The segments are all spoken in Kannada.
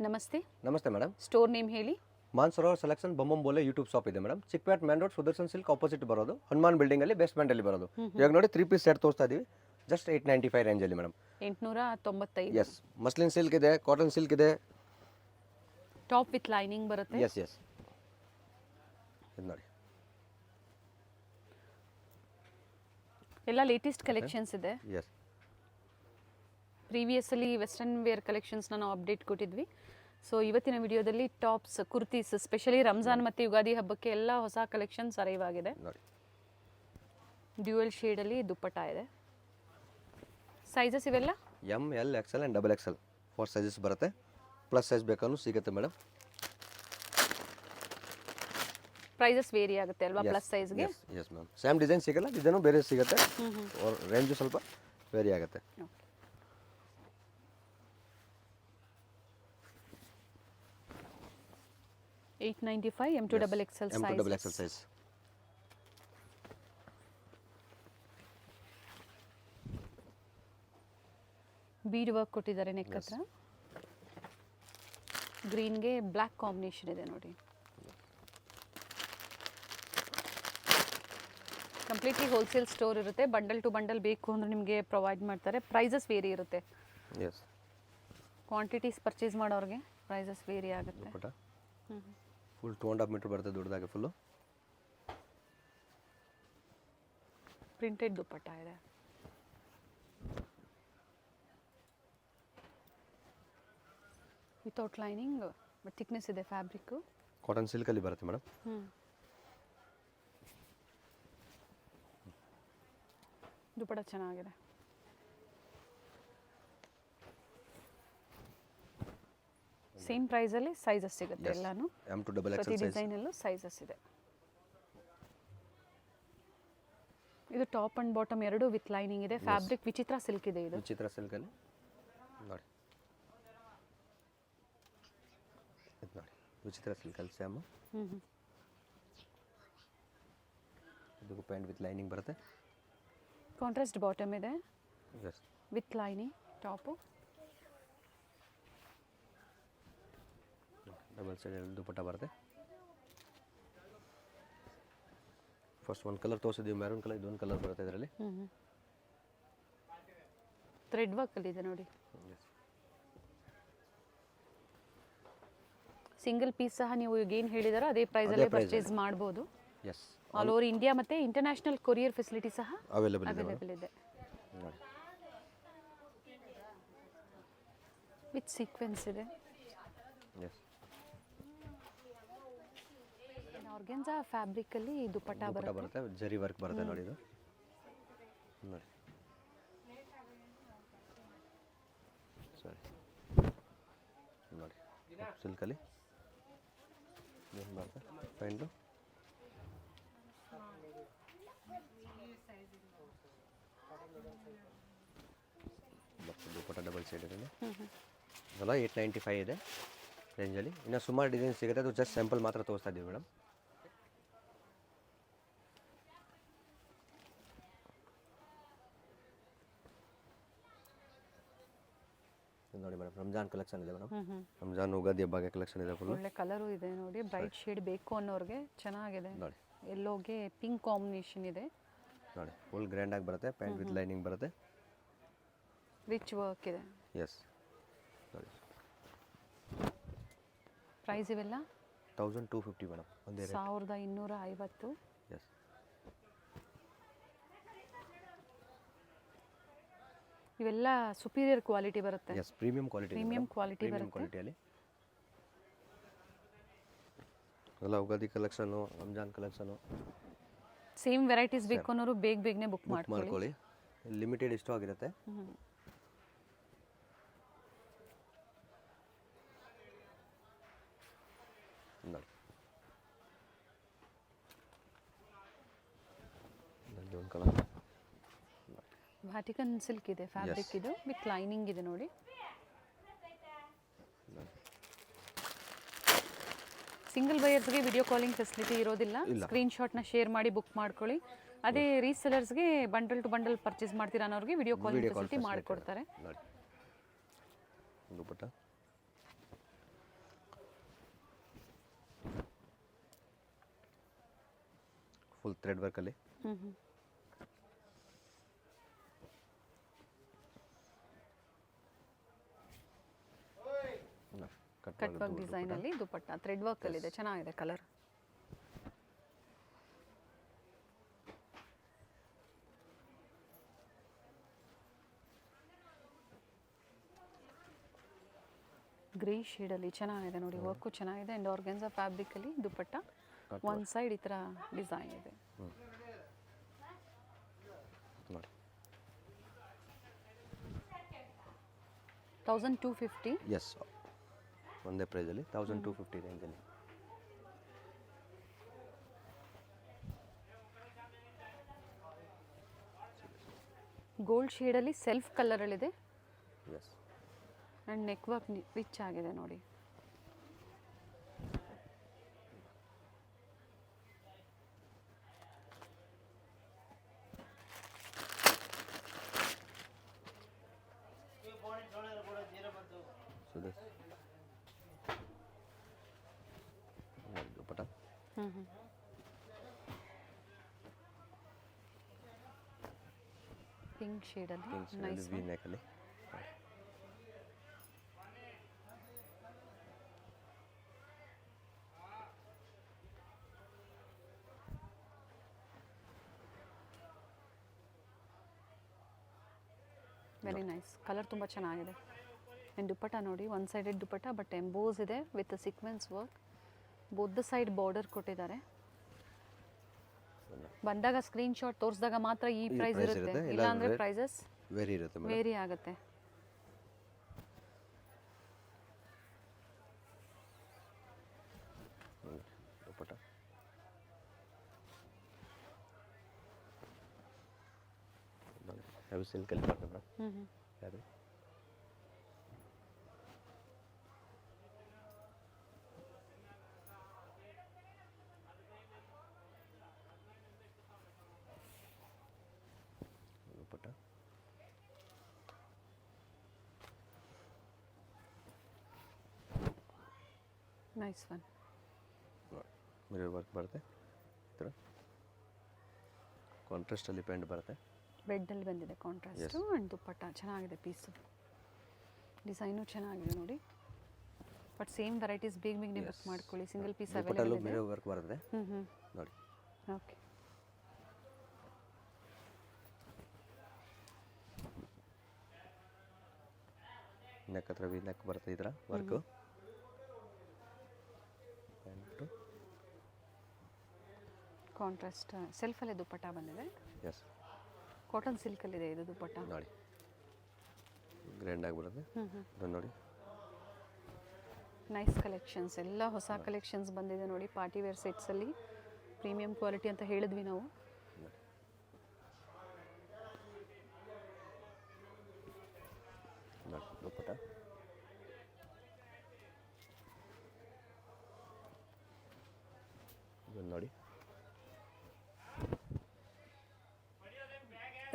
ನಮಸ್ತೆ. ನಮಸ್ತೆ ಮೇಡಮ್. ಸ್ಟೋರ್ ನೇಮ್ ಹೇಳಿ. ಮಾನ್ಸರೋವರ್ ಸೆಲೆಕ್ಷನ್ ಬೊಂಬೊಂಬೋಲೆ ಯೂಟ್ಯೂಬ್ ಶಾಪ್ ಇದೆ madam. Chickpet main road Sudarshan silk opposite ಬರೋದು. ಹನುಮಾನ್ ಬಿಲ್ಡಿಂಗ್ ಅಲ್ಲಿ ಬೇಸ್ಮೆಂಟ್ ಅಲ್ಲಿ ಬರೋದು. ಇವಾಗ ನೋಡಿ 3 ಪೀಸ್ ಸೆಟ್ ತೋರಿಸ್ತಾ ಇದೀವಿ. ಜಸ್ಟ್ 895 ರೇಂಜ್ ಅಲ್ಲಿ ಮೇಡಮ್. 895. ಎಸ್, ಮಸ್ಲಿನ್ ಸಿಲ್ಕ್ ಇದೆ, ಕಾಟನ್ ಸಿಲ್ಕ್ ಇದೆ. ಟಾಪ್ ವಿತ್ ಲೈನಿಂಗ್ ಬರುತ್ತೆ. ಎಸ್ ಎಸ್, ಇದು ನೋಡಿ ಎಲ್ಲ ಲೇಟೆಸ್ಟ್ ಕಲೆಕ್ಷನ್ಸ್ ಇದೆ. ಎಸ್, ಪ್ರೀವಿಯಸ್ ಅಲ್ಲಿ ವೆಸ್ಟರ್ನ್ ವೇರ್ ಕಲೆಕ್ಷನ್ಸ್ ನಾವು ಅಪ್ಡೇಟ್ ಕೊಟ್ಟಿದ್ವಿ. ಸೊ ಇವತ್ತಿನ ವಿಡಿಯೋದಲ್ಲಿ ಟಾಪ್ಸ್, ಕುರ್ತೀಸ್, ಸ್ಪೆಷಲಿ ರಂಜಾನ್ ಮತ್ತು ಯುಗಾದಿ ಹಬ್ಬಕ್ಕೆ ಎಲ್ಲ ಹೊಸ ಕಲೆಕ್ಷನ್ಸ್ ಅರೈವ್ ಆಗಿದೆ. ಡ್ಯೂಯಲ್ ಶೇಡಲ್ಲಿ ದುಪ್ಪಟ್ಟ ಇದೆ. ಸೈಜಸ್ ಇವೆಲ್ಲ M, L, XL and double XL 4 sizes ಬರುತ್ತೆ. ಪ್ಲಸ್ ಸೈಜ್ ಬೇಕಾದ್ರೂ ಸಿಗುತ್ತೆ ಮೇಡಮ್. ಪ್ರೈಸಸ್ ವೇರಿ ಆಗುತ್ತೆ ಅಲ್ವಾ ಪ್ಲಸ್ ಸೈಜ್ಗೆ? ಎಸ್ ಮ್ಯಾಮ್, ಸೇಮ್ ಡಿಸೈನ್ ಸಿಗಲ್ಲ, ಡಿಸೈನು ಬೇರೆ ಸಿಗುತ್ತೆ, ರೇಂಜು ಸ್ವಲ್ಪ ವೇರಿ ಆಗುತ್ತೆ. $895 M2 double XL size. M2 double XL size. Bead work ಕೊಟ್ಟಿದ್ದಾರೆ ನೆಕ್ ಹತ್ರ. ಗ್ರೀನ್ಗೆ ಬ್ಲ್ಯಾಕ್ ಕಾಂಬಿನೇಷನ್ ಇದೆ ನೋಡಿ. ಕಂಪ್ಲೀಟ್ಲಿ ಹೋಲ್ಸೇಲ್ ಸ್ಟೋರ್ ಇರುತ್ತೆ. ಬಂಡಲ್ ಟು ಬಂಡಲ್ ಬೇಕು ಅಂದ್ರೆ ನಿಮಗೆ ಪ್ರೊವೈಡ್ ಮಾಡ್ತಾರೆ. ಪ್ರೈಸಸ್ ವೇರಿ ಇರುತ್ತೆ. ಎಸ್, ಕ್ವಾಂಟಿಟೀಸ್ ಪರ್ಚೇಸ್ ಮಾಡೋರಿಗೆ ಪ್ರೈಸಸ್ ವೇರಿ ಆಗುತ್ತೆ. ಫುಲ್ 2.5 ಮೀಟರ್ ಬರುತ್ತೆ ದೊಡ್ಡದಾಗಿ. ಫುಲ್ಲು ಪ್ರಿಂಟೆಡ್ ದುಪ್ಪಟ್ಟ ಇದೆ. ವಿತೌಟ್ ಲೈನಿಂಗ್ ಬಟ್ ಥಿಕ್ನೆಸ್ ಇದೆ ಫ್ಯಾಬ್ರಿಕ್. ಕಾಟನ್ ಸಿಲ್ಕಲ್ಲಿ ಬರುತ್ತೆ ಮೇಡಮ್. ದುಪ್ಪಟ್ಟ ಚೆನ್ನಾಗಿದೆ. ಸೇಮ್ ಪ್ರೈಸಲ್ಲಿ ಸೈಜಸ್ ಸಿಗುತ್ತೆ ಎಲ್ಲಾನು. M2 double XL ಪ್ರತಿ size. ಡಿಸೈನಲ್ಲೂ ಸೈಜಸ್ ಇದೆ. ಇದು ಟಾಪ್ ಅಂಡ್ ಬಾಟಮ್ ಎರಡು ವಿತ್ ಲೈನಿಂಗ್ ಇದೆ. ಫ್ಯಾಬ್ರಿಕ್ ವಿಚಿತ್ರ ಸಿಲ್ಕ್ ಇದೆ. ಇದು ವಿಚಿತ್ರ ಸಿಲ್ಕಲ್ಲಿ ನೋಡಿ, ಇದು ನೋಡಿ ವಿಚಿತ್ರ ಸಿಲ್ಕಲ್ಲಿ ಸ್ಯಾಮು. ಇದು ಪ್ಯಾಂಟ್ ವಿತ್ ಲೈನಿಂಗ್ ಬರುತ್ತೆ. ಕಾಂಟ್ರಾಸ್ಟ್ ಬಾಟಮ್ ಇದೆ yes, with lining top. Double side dupatta ಬರುತ್ತೆ. ಫಸ್ಟ್ ಒಂದು ಕಲರ್ ತೋರಿಸಿದ್ದೀವಿ, ಮೆರೂನ್ ಕಲರ್. ಇದೊಂದು ಕಲರ್ ಬರುತ್ತೆ ಇದರಲ್ಲಿ. ಥ್ರೆಡ್ ವರ್ಕ್ ಅಲ್ಲಿ ಇದೆ ನೋಡಿ. ಸಿಂಗಲ್ ಪೀಸ್ ಸಹ ನೀವು ಈಗ ಏನು ಹೇಳಿದಾರೋ ಅದೇ ಪ್ರೈಸಲ್ಲೇ ಪರ್ಚೇಸ್ ಮಾಡ್ಬೋದು. ಎಸ್, ಆಲ್ ಓವರ್ ಇಂಡಿಯಾ ಮತ್ತು ಇಂಟರ್ನ್ಯಾಷನಲ್ ಕೊರಿಯರ್ ಫೆಸಿಲಿಟಿ ಸಹ ಅವೈಲೇಬಲ್ ಇದೆ. ವಿತ್ ಸೀಕ್ವೆನ್ಸ್ ಇದೆ. ಎಸ್, ಆರ್ಗೆನ್ಜಾ ಫ್ಯಾಬ್ರಿಕ್ ಅಲ್ಲಿ ದುಪ್ಪಟ್ಟ ಬರುತ್ತೆ. ಜರಿ ವರ್ಕ್ ಬರುತ್ತೆ ನೋಡಿ. ಇದು ನೋಡಿ, ಸರಿ ನೋಡಿ ಸಿಲ್ಕಲ್ಲಿ ಏನು ಬರುತ್ತೆ ಪ್ಯಾಂಟು. ದುಪ್ಪಟ್ಟ ಡಬಲ್ ಸೈಡ್ ಇದೆ. ಇದೆಲ್ಲ 895 ಇದೆ ರೇಂಜಲ್ಲಿ. ಇನ್ನು ಸುಮಾರು ಡಿಸೈನ್ ಸಿಗುತ್ತೆ. ಅದು ಜಸ್ಟ್ ಸ್ಯಾಂಪಲ್ ಮಾತ್ರ ತೋರಿಸ್ತಾ ಇದ್ದೀವಿ ಮೇಡಮ್. ನೋಡಿ ಮೇಡಮ್, ರಂಜಾನ್ ಕಲೆಕ್ಷನ್ ಇದೆ ಮೇಡಮ್. ರಂಜಾನ್ ಉಗಾದಿ ಹಬ್ಬಗೆ ಕಲೆಕ್ಷನ್ ಇದೆ. ಫುಲ್ ಒಳ್ಳೆ ಕಲರು ಇದೆ ನೋಡಿ. ಬ್ರೈಟ್ ಶೇಡ್ ಬೇಕು ಅನ್ನೋರಿಗೆ ಚೆನ್ನಾಗಿದೆ ನೋಡಿ. ಎಲ್ಲೋಗೆ ಪಿಂಕ್ ಕಾಂಬಿನೇಷನ್ ಇದೆ ನೋಡಿ. ಫುಲ್ ಗ್ರ್ಯಾಂಡ್ ಆಗಿ ಬರುತ್ತೆ. ಪ್ಯಾಂಟ್ ವಿತ್ ಲೈನಿಂಗ್ ಬರುತ್ತೆ. ರಿಚ್ ವರ್ಕ್ ಇದೆ. ಎಸ್, ನೋಡಿ ಪ್ರೈಸ್ ಇವೆಲ್ಲ 1250 ಮೇಡಮ್. ಒಂದೇ 1250. ಎಸ್, ಇವೆಲ್ಲ ಸುಪೀರಿಯರ್ ಕ್ವಾಲಿಟಿ ಬರುತ್ತೆ. ಎಸ್, ಪ್ರೀಮಿಯಂ ಕ್ವಾಲಿಟಿ ಬರುತ್ತೆ. ಕ್ವಾಲಿಟಿಯಲ್ಲಿ ಎಲ್ಲ Ugadi collection, Ramzan collection. Same varieties ಬೇಕು ಅನ್ನೋರು ಬೇಗನೆ ಬುಕ್ ಮಾಡ್ಕೊಳ್ಳಿ. ಲಿಮಿಟೆಡ್ ಇಷ್ಟು ಆಗಿರುತ್ತೆ. ನೋಡಿ, ಒಂದು ಕಲರ್ ವ್ಯಾಟಿಕನ್ ಸಿಲ್ಕ್ ಇದೆ ಫ್ಯಾಬ್ರಿಕ್. ಇದು ವಿತ್ ಲೈನಿಂಗ್ ಇದೆ ನೋಡಿ. ಸಿಂಗಲ್ ಬೈಯರ್ಸ್ಗೆ ವಿಡಿಯೋ ಕಾಲಿಂಗ್ ಫೆಸಿಲಿಟಿ ಇರೋದಿಲ್ಲ. ಸ್ಕ್ರೀನ್ಶಾಟ್ನ ಶೇರ್ ಮಾಡಿ ಬುಕ್ ಮಾಡ್ಕೊಳ್ಳಿ. ಅದೇ ರೀಸೆಲರ್ಸ್ಗೆ ಬಂಡಲ್ ಟು ಬಂಡಲ್ ಪರ್ಚೇಸ್ ಮಾಡ್ತೀರಾ ಅನ್ನೋರಿಗೆ ವಿಡಿಯೋ ಕಾಲಿಂಗ್ ಫೆಸಿಲಿಟಿ ಮಾಡಿಕೊಡ್ತಾರೆ. ಫುಲ್ ಥ್ರೆಡ್ ವರ್ಕಲ್ಲಿ. ಕಟ್ ವರ್ಕ್ ಡಿಸೈನಲ್ಲಿ ದುಪಟ್ಟ ಥ್ರೆಡ್ ವರ್ಕಲ್ಲಿದೆ, ಚೆನ್ನಾಗಿದೆ ಕಲರ್. ಗ್ರೇ ಶೇಡಲ್ಲಿ ಚೆನ್ನಾಗಿದೆ ನೋಡಿ, ವರ್ಕು ಚೆನ್ನಾಗಿದೆ. ಆ್ಯಂಡ್ ಆರ್ಗೆನ್ಸಾ ಫ್ಯಾಬ್ರಿಕಲ್ಲಿ ದುಪಟ್ಟ, ಒಂದು ಸೈಡ್ ಈ ಥರ ಡಿಸೈನ್ ಇದೆ. ನೋಡಿ 1250. ಎಸ್, ಒಂದೇ ಪ್ರೈಸಲ್ಲಿ 1250 ರೇಂಜಲ್ಲಿ. ಗೋಲ್ಡ್ ಶೇಡಲ್ಲಿ ಸೆಲ್ಫ್ ಕಲರಲ್ಲಿದೆ. Yes, and neck work rich ಆಗಿದೆ ನೋಡಿ. So this dupatta. ಪಿಂಕ್ ಶೇಡಲ್ಲಿ ನೈಸ್. ವಿ ನೆಕಲ್ಲಿ ವೆರಿ ನೈಸ್, ಕಲರ್ ತುಂಬ ಚೆನ್ನಾಗಿದೆ. ಆ್ಯಂಡ್ ದುಪಟ್ಟ ನೋಡಿ, one sided dupatta but emboss ಇದೆ with sequence work. Both side border ಕೊಟ್ಟಿದ್ದಾರೆ. ಬಂದಾಗ ಸ್ಕ್ರೀನ್ ಶಾಟ್ ತೋರಿಸಿದಾಗ ಮಾತ್ರ ಈ ಪ್ರೈಸ್ ಇರುತ್ತೆ, ಇಲ್ಲಾಂದರೆ ಪ್ರೈಸಸ್ ವೇರಿ ಇರುತ್ತೆ ಮೇಡಮ್. ವೇರಿ ಆಗುತ್ತೆ. ದುಪಟ್ಟ ಹೆವಿ ಸಿಲ್ಕಲ್ಲಿ ಬರ್ತದೆ ಮೇಡಮ್. ಯಾರು dupatta. Nice one. Mirror work ಬರುತ್ತೆ, ಈ ಥರ ಕಾಂಟ್ರಾಸ್ಟಲ್ಲಿ ಪ್ಯಾಂಟ್ ಬರುತ್ತೆ. ರೆಡ್ಡಲ್ಲಿ ಬಂದಿದೆ ಕಾಂಟ್ರಾಸ್ಟು. ಆ್ಯಂಡ್ ದುಪಟ್ಟ ಚೆನ್ನಾಗಿದೆ, ಪೀಸು ಡಿಸೈನು ಚೆನ್ನಾಗಿದೆ ನೋಡಿ. ಬಟ್ ಸೇಮ್ ವೆರೈಟೀಸ್ ಬೇಗ ಬೇಗನೆ ಬುಕ್ ಮಾಡ್ಕೊಳ್ಳಿ, ಸಿಂಗಲ್ ಪೀಸ್ ಅವೈಲೇಬಲ್ ಇದೆ. ಮಿರರ್ ವರ್ಕ್ ಬರುತ್ತೆ ನೋಡಿ. ಓಕೆ, ನೆಕ್ ಹತ್ರ ವಿ ನೆಕ್ ಬರುತ್ತೆ ಈ ಥರ ವರ್ಕು. ಪ್ಯಾಂಟು ಕಾಂಟ್ರಾಸ್ಟ್ ಸೆಲ್ಫಲ್ಲೇ ದುಪಟ್ಟ ಬಂದಿದೆ. ಎಸ್, ಕಾಟನ್ ಸಿಲ್ಕಲ್ಲಿದೆ ಇದು ದುಪಟ್ಟ. ನೋಡಿ ಗ್ರ್ಯಾಂಡಾಗಿ ಬರುತ್ತೆ. ಇದನ್ನು ನೋಡಿ, ನೈಸ್ ಕಲೆಕ್ಷನ್ಸ್, ಎಲ್ಲ ಹೊಸ ಕಲೆಕ್ಷನ್ಸ್ ಬಂದಿದೆ ನೋಡಿ. ಪಾರ್ಟಿ ವೇರ್ ಸೆಟ್ಸಲ್ಲಿ ಪ್ರೀಮಿಯಂ ಕ್ವಾಲಿಟಿ ಅಂತ ಹೇಳಿದ್ವಿ ನಾವು. ನೋಡಿ ದುಪಟ್ಟ. ಇದನ್ನು ನೋಡಿ,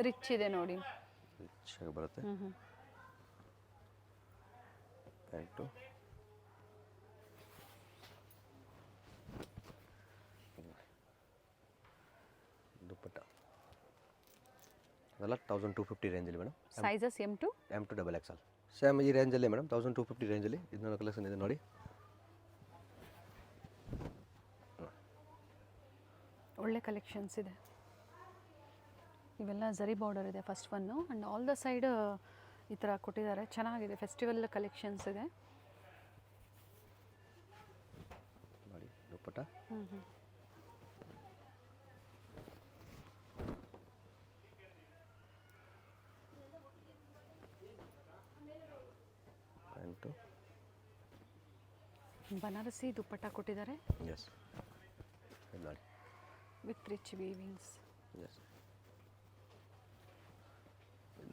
ರಿಚ್ ಇದೆ ನೋಡಿ, ರಿಚ್ ಆಗಿ ಬರುತ್ತೆ. ಪ್ಯಾಂಟು ದುಪಟ್ಟ ಅದೆಲ್ಲ 1250 ರೇಂಜಲ್ಲಿ madam. Sizes M to XXL same ಈ ರೇಂಜಲ್ಲಿ ಮೇಡಮ್. 1250 ರೇಂಜಲ್ಲಿ ಇದನ್ನ ಕಲೆಕ್ಷನ್ ಇದೆ ನೋಡಿ. ಒಳ್ಳೆ ಕಲೆಕ್ಷನ್ಸ್ ಇದೆ. ಇವೆಲ್ಲ ಝರಿ ಬಾರ್ಡರ್ ಇದೆ first one. And all the side ಈ ಥರ ಕೊಟ್ಟಿದ್ದಾರೆ, ಚೆನ್ನಾಗಿದೆ. ಫೆಸ್ಟಿವಲ್ ಕಲೆಕ್ಷನ್ಸ್ ಇದೆ ನೋಡಿ ದುಪಟ್ಟ. ಪ್ಯಾಂಟು ಬನಾರಸಿ ದುಪಟ್ಟ ಕೊಟ್ಟಿದ್ದಾರೆ. ಎಸ್, ನೋಡಿ ವಿತ್ ರಿಚ್ ವೀವಿಂಗ್ಸ್. ಎಸ್,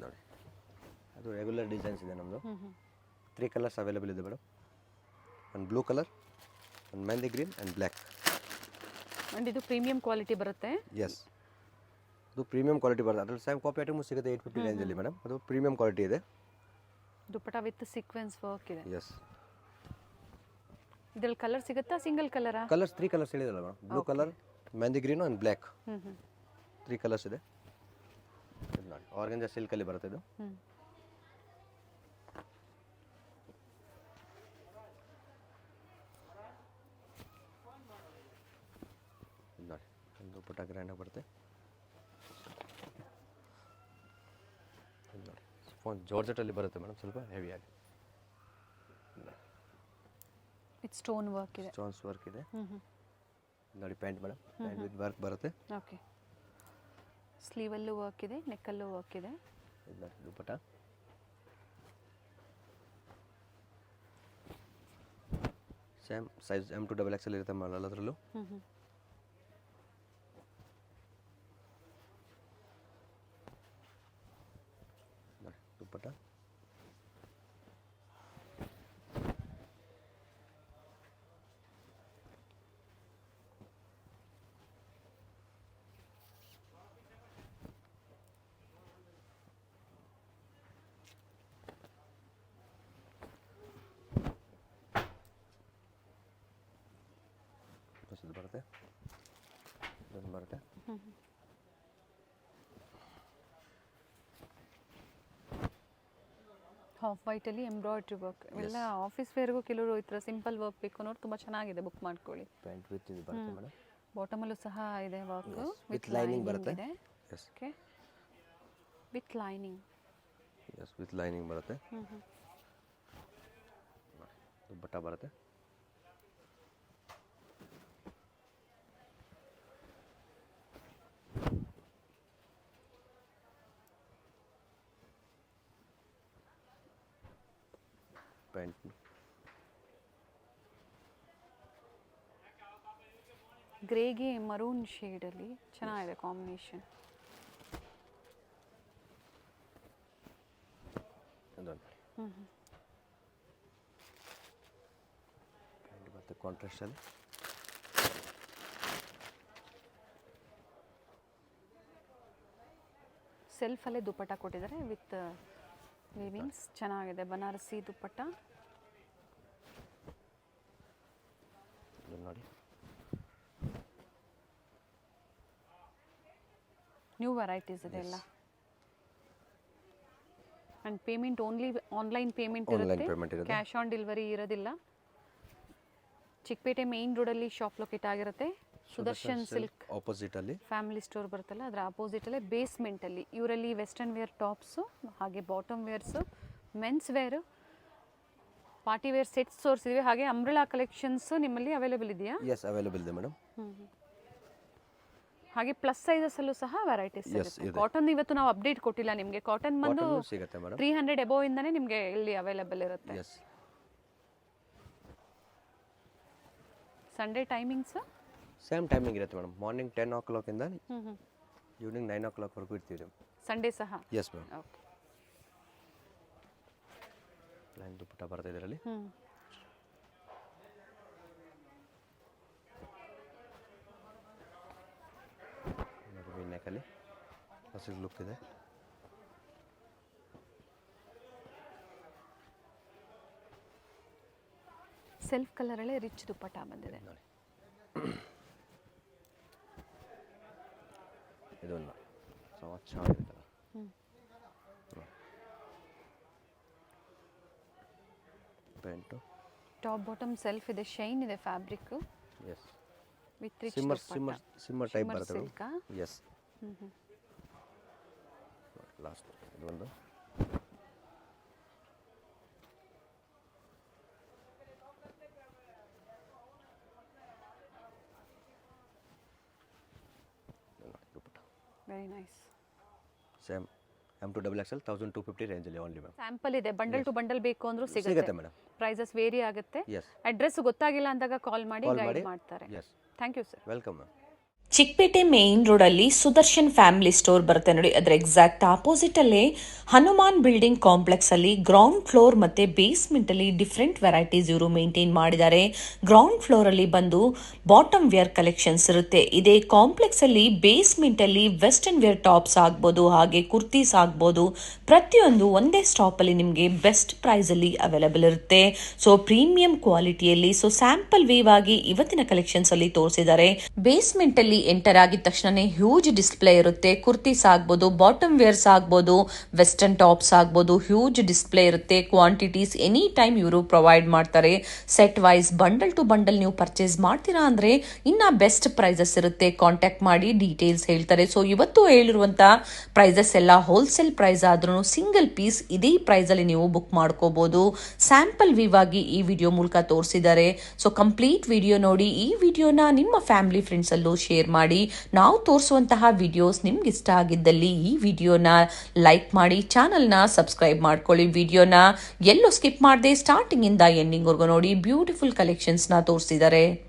ನೋಡಿ ಅದು ರೆಗ್ಯುಲರ್ ಡಿಸೈನ್ಸ್ ಇದೆ ನಮ್ಮದು. 3 ಕಲರ್ಸ್ ಅವೈಲೇಬಲ್ ಇದೆ ಮೇಡಮ್. ಒಂದು ಬ್ಲೂ ಕಲರ್, ಒಂದು mehndi green and black. And ಇದು ಪ್ರೀಮಿಯಂ ಕ್ವಾಲಿಟಿ ಬರುತ್ತೆ. ಎಸ್, ಅದು ಪ್ರೀಮಿಯಂ ಕ್ವಾಲಿಟಿ ಬರುತ್ತೆ. ಅದರಲ್ಲಿ ಸೇಮ್ ಕಾಪಿ ಐಟಮು ಸಿಗುತ್ತೆ 850 ರೇಂಜಲ್ಲಿ ಮೇಡಮ್. ಅದು ಪ್ರೀಮಿಯಂ ಕ್ವಾಲಿಟಿ ಇದೆ. ದುಪಟ್ಟ ವಿತ್ ಸೀಕ್ವೆನ್ಸ್ ವರ್ಕ್ ಇದೆ. ಎಸ್, ಇದ್ರಲ್ಲಿ ಕಲರ್ ಸಿಗುತ್ತಾ, ಸಿಂಗಲ್ ಕಲರಾ? ಕಲರ್ಸ್ 3 ಕಲರ್ಸ್ ಹೇಳಿದಲ್ಲ madam. Blue colour, mehndi green and black ಹ್ಞೂ ಹ್ಞೂ 3 ಕಲರ್ಸ್ ಇದೆ. ಇದು ನೋಡಿ ಆರ್ಗಂಜಾ ಸಿಲ್ಕಲ್ಲಿ ಬರುತ್ತೆ ಇದು. ಹ್ಞೂ ಇದು ನೋಡಿ ಒಂದು ದುಪ್ಪಟ್ಟ ಗ್ರ್ಯಾಂಡಾಗಿ ಬರುತ್ತೆ. ಇದು ನೋಡಿ ಫೋನ್ ಜಾರ್ಜೆಟಲ್ಲಿ ಬರುತ್ತೆ ಮೇಡಮ್, ಸ್ವಲ್ಪ ಹೆವಿಯಾಗಿ ವಿತ್ ಸ್ಟೋನ್ ವರ್ಕ್ ಇದೆ. ಸ್ಟೋನ್ಸ್ ವರ್ಕ್ ಇದೆ. ಹ್ಞೂ ಹ್ಞೂ ನೋಡಿ pant madam, pant with work ಬರುತ್ತೆ. ಓಕೆ, ಸ್ಲೀವಲ್ಲೂ ವರ್ಕ್ ಇದೆ, ನೆಕ್ಕಲ್ಲೂ ವರ್ಕ್ ಇದೆ. ಇದು ನೋಡಿ ದುಪ್ಪಟ್ಟ ಸೇಮ್ ಸೈಜ್ M2 XXL ಇರುತ್ತೆ ಮೇಡಮ್ ಎಲ್ಲದರಲ್ಲೂ. ಹ್ಞೂ ಹ್ಞೂ ನೋಡಿ ದುಪ್ಪಟ್ಟ ಇದು ಬರುತ್ತೆ, ಇದೊಂದು ಬರುತ್ತೆ. ಹಾಫ್ ವೈಟಲ್ಲಿ ಎಂಬ್ರಾಯ್ಡ್ರಿ ವರ್ಕ್ ಎಲ್ಲ ಆಫೀಸ್ ವೇರ್ಗೂ ಕೆಲವರು ಈ ಥರ ಸಿಂಪಲ್ ವರ್ಕ್ ಬೇಕು ಅನ್ನೋರು ತುಂಬ ಚೆನ್ನಾಗಿದೆ, ಬುಕ್ ಮಾಡ್ಕೊಳ್ಳಿ. ಪ್ಯಾಂಟ್ ವಿತ್ ಇದು ಬರುತ್ತೆ ಮೇಡಮ್. ಬಾಟಮಲ್ಲೂ ಸಹ ಇದೆ ವರ್ಕ್ ವಿತ್ ಲೈನಿಂಗ್ ಬರುತ್ತೆ. ಇದೆ. Yes okay, with lining. Yes with lining ಬರುತ್ತೆ. ಹ್ಞೂ ಹ್ಞೂ ದುಪ್ಪಟ್ಟ ಬರುತ್ತೆ. ಪ್ಯಾಂಟ್ ಗ್ರೇಗೆ ಮರೂನ್ ಶೇಡಲ್ಲಿ ಚೆನ್ನಾಗಿದೆ ಕಾಂಬಿನೇಷನ್. ಅದೊಂದು ಹ್ಞೂ ಹ್ಞೂ ಪ್ಯಾಂಟ್ ಮತ್ತು ಕಾಂಟ್ರಾಸ್ಟಲ್ಲಿ ಸೆಲ್ಫಲ್ಲೇ ದುಪ್ಪಟ್ಟ ಕೊಟ್ಟಿದ್ದಾರೆ ವಿತ್ ವೀವಿಂಗ್ಸ್. ಚೆನ್ನಾಗಿದೆ ಬನಾರಸಿ ದುಪ್ಪಟ್ಟ. ಇದನ್ನು ನೋಡಿ ನ್ಯೂ ವೆರೈಟೀಸ್ ಇದೆ ಎಲ್ಲ. And payment only online payment online ಇರುತ್ತೆ, ಪೇಮೆಂಟ್ ಇರುತ್ತೆ. ಕ್ಯಾಶ್ ಆನ್ ಡೆಲಿವರಿ ಇರೋದಿಲ್ಲ. ಚಿಕ್ಕಪೇಟೆ ಮೇನ್ ರೋಡಲ್ಲಿ ಶಾಪ್ ಲೊಕೇಟ್ ಆಗಿರುತ್ತೆ. ಸುದರ್ಶನ್ ಸಿಲ್ಕ್ ಆಪೋಸಿಟ್ ಅಲ್ಲಿ ಫ್ಯಾಮಿಲಿ ಸ್ಟೋರ್ ಬರುತ್ತಲ್ಲ ಅದರ ಅಪೋಸಿಟಲ್ಲೇ ಬೇಸ್ಮೆಂಟಲ್ಲಿ ಇವರಲ್ಲಿ ವೆಸ್ಟರ್ನ್ ವೇರ್ ಟಾಪ್ಸು, ಹಾಗೆ bottom wears, mens wear, party wear sets ತೋರಿಸಿದ್ವಿ. ಹಾಗೆ ಅಂಬ್ರೆಲಾ ಕಲೆಕ್ಷನ್ಸ್ ನಿಮ್ಮಲ್ಲಿ ಅವೈಲೇಬಲ್ ಇದೆಯಾ? ಎಸ್ ಅವೈಲೇಬಲ್ ಇದೆ ಮೇಡಮ್. ಹಾಗೆ ಪ್ಲಸ್ ಸೈಜಸ್ಸಲ್ಲೂ ಸಹ ವೆರೈಟೀಸ್ ಸಿಗುತ್ತೆ. ಕಾಟನ್ ಇವತ್ತು ನಾವು ಅಪ್ಡೇಟ್ ಕೊಟ್ಟಿಲ್ಲ ನಿಮಗೆ. ಕಾಟನ್ ಬಂದು ಸಿಗುತ್ತೆ ಮೇಡಮ್ 300 ಎಬೋವ್ ಇಂದಾನೆ ನಿಮಗೆ ಇಲ್ಲಿ ಅವೈಲೇಬಲ್ ಇರುತ್ತೆ. Yes Sunday timings same timing ಇರುತ್ತೆ ಮೇಡಮ್. ಮಾರ್ನಿಂಗ್ 10 o'clock ಇಂದ ಹ್ಞೂ ಈವ್ನಿಂಗ್ 9 o'clock ವರೆಗೂ ಇರ್ತೀವಿ. ಸಂಡೇ ಸಹ? Yes ma'am. ಓಕೆ. ಲೈನ್ ದುಪ್ಪಟ್ಟ ಬರುತ್ತೆ ಇದರಲ್ಲಿ. ಹ್ಞೂ ನೋಡಿ ನೆಕ್ಕಲ್ಲಿ ಹಸಿರು ಲುಕ್ ಇದೆ. ಸೆಲ್ಫ್ ಕಲರಲ್ಲೇ ರಿಚ್ ದುಪ್ಪಟ್ಟ ಬಂದಿದೆ. ನೋಡಿ ಇದೊಂದು ಚೆನ್ನಾಗಿರುತ್ತೆ. ಪ್ಯಾಂಟು ಟಾಪ್ ಬಾಟಮ್ ಸೆಲ್ಫ್ ಇದೆ, ಶೈನ್ ಇದೆ fabric yes with rich shimmer type ಬರುತ್ತೆ. ಸಿಲ್ಕಾ? ಎಸ್ ಲಾಸ್ಟ್ ಇದೊಂದು very nice. Same M2 XXL 1250 ರೇಂಜಲ್ಲಿ ಓನ್ಲಿ ಮ್ಯಾಮ್. ಸ್ಯಾಂಪಲ್ ಇದೆ, ಬಂಡಲ್ ಟು ಬಂಡಲ್ ಬೇಕು ಅಂದ್ರೂ ಸಿಗುತ್ತೆ ಸಿಗುತ್ತೆ ಮೇಡಮ್. ಪ್ರೈಸಸ್ ವೇರಿ ಆಗುತ್ತೆ. ಎಸ್ ಅಡ್ರೆಸ್ ಗೊತ್ತಾಗಿಲ್ಲ ಅಂದಾಗ ಕಾಲ್ ಮಾಡಿ ಗೈಡ್ ಮಾಡ್ತಾರೆ. Yes thank you sir. Welcome ma'am. Chickpet main road ಅಲ್ಲಿ ಸುದರ್ಶನ್ ಫ್ಯಾಮಿಲಿ ಸ್ಟೋರ್ ಬರುತ್ತೆ ನೋಡಿ. ಅದರ ಎಕ್ಸಾಕ್ಟ್ ಆಪೋಸಿಟ್ ಅಲ್ಲೇ ಹನುಮಾನ್ ಬಿಲ್ಡಿಂಗ್ ಕಾಂಪ್ಲೆಕ್ಸ್ ಅಲ್ಲಿ ಗ್ರೌಂಡ್ ಫ್ಲೋರ್ ಮತ್ತೆ ಬೇಸ್ಮೆಂಟ್ ಅಲ್ಲಿ ಡಿಫ್ರೆಂಟ್ ವೆರೈಟೀಸ್ ಇವರು ಮೇಂಟೈನ್ ಮಾಡಿದ್ದಾರೆ. ಗ್ರೌಂಡ್ ಫ್ಲೋರ್ ಅಲ್ಲಿ ಬಂದು ಬಾಟಮ್ ವೇರ್ ಕಲೆಕ್ಷನ್ಸ್ ಇರುತ್ತೆ. ಇದೇ ಕಾಂಪ್ಲೆಕ್ಸ್ ಅಲ್ಲಿ ಬೇಸ್ಮೆಂಟ್ ಅಲ್ಲಿ ವೆಸ್ಟರ್ನ್ ವೇರ್ ಟಾಪ್ಸ್ ಆಗ್ಬೋದು, ಹಾಗೆ ಕುರ್ತೀಸ್ ಆಗ್ಬೋದು, ಪ್ರತಿಯೊಂದು ಒಂದೇ ಸ್ಟಾಪ್ ಅಲ್ಲಿ ನಿಮಗೆ ಬೆಸ್ಟ್ ಪ್ರೈಸ್ ಅಲ್ಲಿ ಅವೈಲೇಬಲ್ ಇರುತ್ತೆ. ಸೊ ಪ್ರೀಮಿಯಂ ಕ್ವಾಲಿಟಿಯಲ್ಲಿ. ಸೊ ಸ್ಯಾಂಪಲ್ ವೇವ್ ಆಗಿ ಇವತ್ತಿನ ಕಲೆಕ್ಷನ್ಸ್ ಅಲ್ಲಿ ತೋರಿಸಿದ್ದಾರೆ. ಬೇಸ್ಮೆಂಟ್ ಅಲ್ಲಿ ಎಂಟರ್ ಆಗಿದ ತಕ್ಷಣ ಹ್ಯೂಜ್ ಡಿಸ್ಪ್ಲೇ ಇರುತ್ತೆ. ಕುರ್ತೀಸ್ ಆಗ್ಬೋದು, ಬಾಟಮ್ ವೇರ್ಸ್ ಆಗ್ಬೋದು, ವೆಸ್ಟರ್ನ್ ಟಾಪ್ಸ್ ಆಗ್ಬೋದು, ಹ್ಯೂಜ್ ಡಿಸ್ಪ್ಲೇ ಇರುತ್ತೆ. ಕ್ವಾಂಟಿಟೀಸ್ ಎನಿ ಟೈಮ್ ಇವರು ಪ್ರೊವೈಡ್ ಮಾಡ್ತಾರೆ. Set wise bundle to bundle ನೀವು ಪರ್ಚೇಸ್ ಮಾಡ್ತೀರಾ ಅಂದರೆ ಇನ್ನು ಬೆಸ್ಟ್ ಪ್ರೈಸಸ್ ಇರುತ್ತೆ. ಕಾಂಟ್ಯಾಕ್ಟ್ ಮಾಡಿ ಡೀಟೇಲ್ಸ್ ಹೇಳ್ತಾರೆ. ಸೊ ಇವತ್ತು ಹೇಳಿರುವಂಥ ಪ್ರೈಸಸ್ ಎಲ್ಲ ಹೋಲ್ಸೇಲ್ ಪ್ರೈಸ್ ಆದ್ರೂ ಸಿಂಗಲ್ ಪೀಸ್ ಇದೇ ಪ್ರೈಸಲ್ಲಿ ನೀವು ಬುಕ್ ಮಾಡ್ಕೋಬೋದು. ಸ್ಯಾಂಪಲ್ ವ್ಯೂ ಆಗಿ ಈ ವಿಡಿಯೋ ಮೂಲಕ ತೋರಿಸಿದ್ದಾರೆ. ಸೊ ಕಂಪ್ಲೀಟ್ ವಿಡಿಯೋ ನೋಡಿ. ಈ ವಿಡಿಯೋನ ನಿಮ್ಮ ಫ್ಯಾಮಿಲಿ ಫ್ರೆಂಡ್ಸ್ ಅಲ್ಲೂ ಶೇರ್ ಮಾಡಿ. ನಾವು ತೋರಿಸುವಂತಹ ವಿಡಿಯೋಸ್ ನಿಮ್ಗೆ ಇಷ್ಟ ಆಗಿದ್ದಲ್ಲಿ ಈ ವಿಡಿಯೋನ ಲೈಕ್ ಮಾಡಿ, ಚಾನಲ್ನ ಸಬ್ಸ್ಕ್ರೈಬ್ ಮಾಡ್ಕೊಳ್ಳಿ. ವಿಡಿಯೋನ ಎಲ್ಲೂ ಸ್ಕಿಪ್ ಮಾಡದೆ ಸ್ಟಾರ್ಟಿಂಗ್ ಇಂದ ಎಂಡಿಂಗ್ ವರ್ಗು ನೋಡಿ. ಬ್ಯೂಟಿಫುಲ್ ಕಲೆಕ್ಷನ್ಸ್ನ ತೋರಿಸಿದ್ದಾರೆ.